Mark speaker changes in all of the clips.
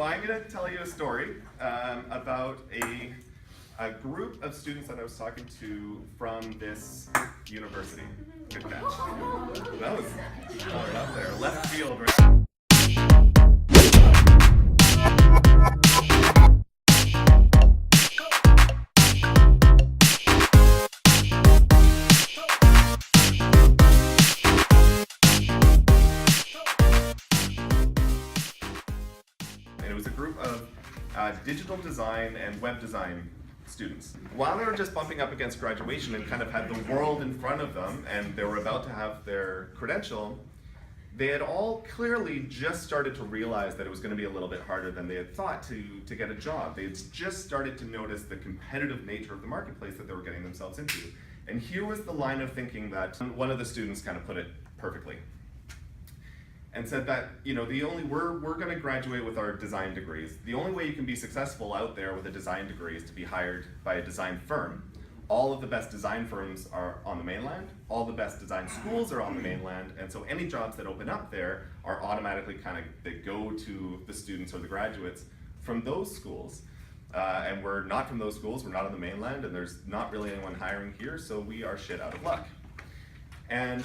Speaker 1: I'm going to tell you a story about a group of students that I was talking to from this university. Good catch. That was right up there, left field. Right? And it was a group of digital design and web design students. While they were just bumping up against graduation and kind of had the world in front of them and they were about to have their credential, they had all clearly just started to realize that it was going to be a little bit harder than they had thought to get a job. They had just started to notice the competitive nature of the marketplace that they were getting themselves into. And here was the line of thinking that one of the students kind of put it perfectly. And said that, you know, we're going to graduate with our design degrees. The only way you can be successful out there with a design degree is to be hired by a design firm. All of the best design firms are on the mainland. All the best design schools are on the mainland. And so any jobs that open up there are automatically they go to the students or the graduates from those schools. And we're not from those schools, we're not on the mainland, and there's not really anyone hiring here, so we are shit out of luck. And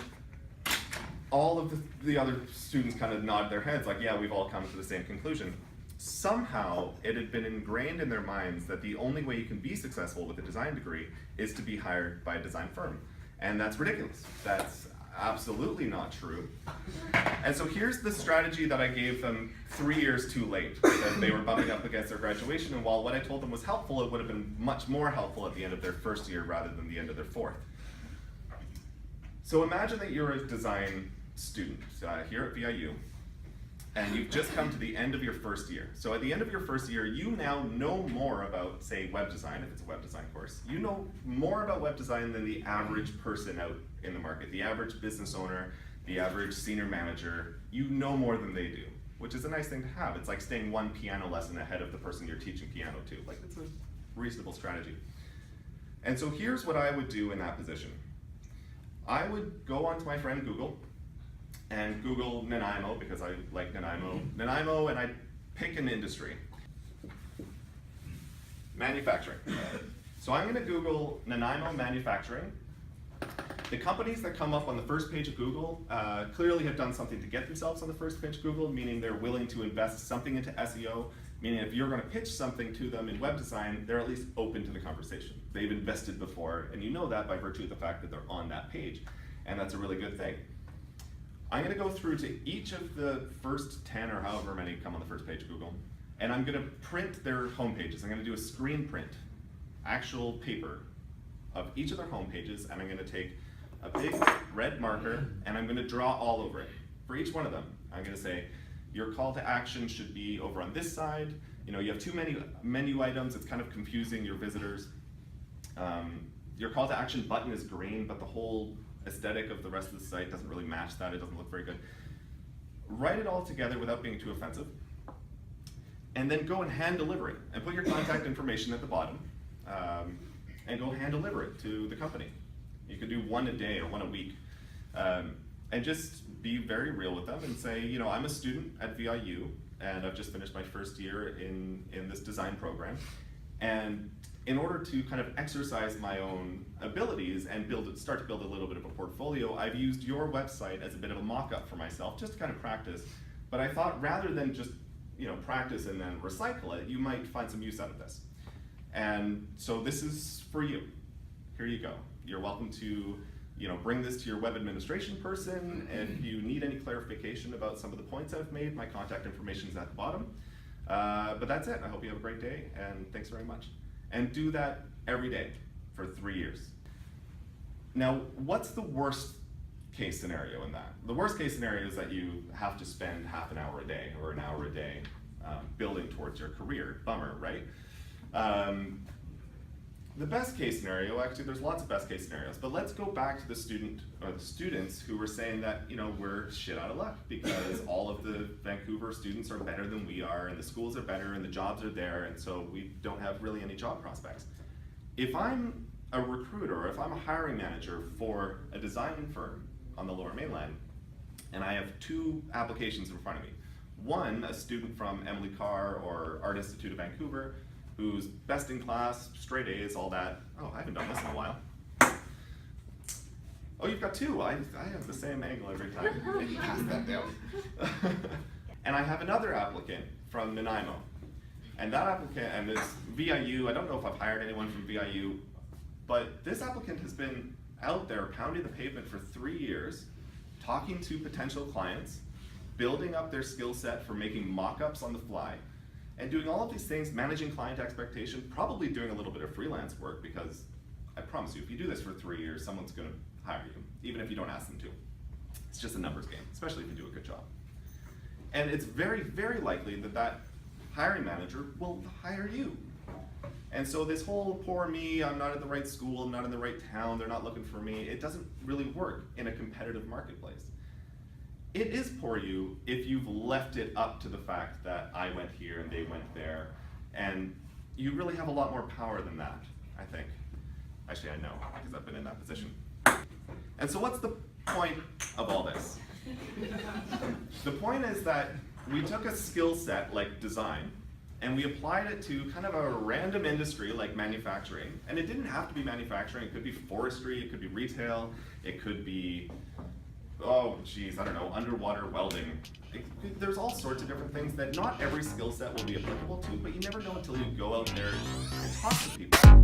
Speaker 1: all of the other students kind of nod their heads like, yeah, we've all come to the same conclusion. Somehow it had been ingrained in their minds that the only way you can be successful with a design degree is to be hired by a design firm. And that's ridiculous. That's absolutely not true. And so here's the strategy that I gave them 3 years too late, because they were bumping up against their graduation, and while what I told them was helpful, it would have been much more helpful at the end of their first year rather than the end of their fourth. So imagine that you're a design student here at VIU, and you've just come to the end of your first year. So at the end of your first year, you now know more about, say, web design, if it's a web design course. You know more about web design than the average person out in the market, the average business owner, the average senior manager. You know more than they do, which is a nice thing to have. It's like staying one piano lesson ahead of the person you're teaching piano to. Like, it's a reasonable strategy. And so here's what I would do in that position. I would go onto my friend Google and Google Nanaimo, because I like Nanaimo, and I'd pick an industry. Manufacturing. So I'm going to Google Nanaimo manufacturing. The companies that come up on the first page of Google clearly have done something to get themselves on the first page of Google, meaning they're willing to invest something into SEO, meaning if you're going to pitch something to them in web design, they're at least open to the conversation. They've invested before, and you know that by virtue of the fact that they're on that page, and that's a really good thing. I'm going to go through to each of the first 10 or however many come on the first page of Google, and I'm going to print their home pages. I'm going to do a screen print, actual paper of each of their home pages, and I'm going to take a big red marker and I'm going to draw all over it. For each one of them, I'm going to say, your call to action should be over on this side. You know, you have too many menu items, it's kind of confusing your visitors. Your call to action button is green, but the whole aesthetic of the rest of the site doesn't really match that. It doesn't look very good. Write it all together without being too offensive, and then go and hand deliver it, and put your contact information at the bottom, and go hand deliver it to the company. You could do one a day or one a week, and just be very real with them and say, you know, I'm a student at VIU, and I've just finished my first year in this design program, and in order to kind of exercise my own abilities and start to build a little bit of a portfolio, I've used your website as a bit of a mock-up for myself, just to kind of practice. But I thought rather than just, you know, practice and then recycle it, you might find some use out of this. And so this is for you. Here you go. You're welcome to, you know, bring this to your web administration person. If you need any clarification about some of the points I've made, my contact information is at the bottom. But that's it. I hope you have a great day, and thanks very much. And do that every day for 3 years. Now, what's the worst case scenario in that? The worst case scenario is that you have to spend half an hour a day or an hour a day building towards your career. Bummer, right? The best case scenario, actually there's lots of best case scenarios, but let's go back to the students who were saying that, you know, we're shit out of luck because all of the Vancouver students are better than we are, and the schools are better, and the jobs are there, and so we don't have really any job prospects. If I'm a recruiter, or if I'm a hiring manager for a design firm on the Lower Mainland, and I have 2 applications in front of me, One, a student from Emily Carr or Art Institute of Vancouver, who's best in class, straight A's, all that. Oh, I haven't done this in a while. Oh, you've got two. I have the same angle every time. Maybe pass that down. And I have another applicant from Nanaimo. And that applicant, and it's VIU, I don't know if I've hired anyone from VIU, but this applicant has been out there pounding the pavement for 3 years, talking to potential clients, building up their skill set for making mock-ups on the fly, and doing all of these things, managing client expectation, probably doing a little bit of freelance work, because I promise you, if you do this for 3 years, someone's gonna hire you, even if you don't ask them to. It's just a numbers game, especially if you do a good job. And it's very, very likely that that hiring manager will hire you. And so this whole poor me, I'm not at the right school, I'm not in the right town, they're not looking for me, it doesn't really work in a competitive marketplace. It is poor you if you've left it up to the fact that I went here and they went there, and you really have a lot more power than that, I think. Actually, I know, because I've been in that position. And so what's the point of all this? The point is that we took a skill set like design, and we applied it to kind of a random industry like manufacturing. And it didn't have to be manufacturing, it could be forestry, it could be retail, it could be, oh geez, I don't know, underwater welding. There's all sorts of different things that not every skill set will be applicable to, but you never know until you go out there and talk to people.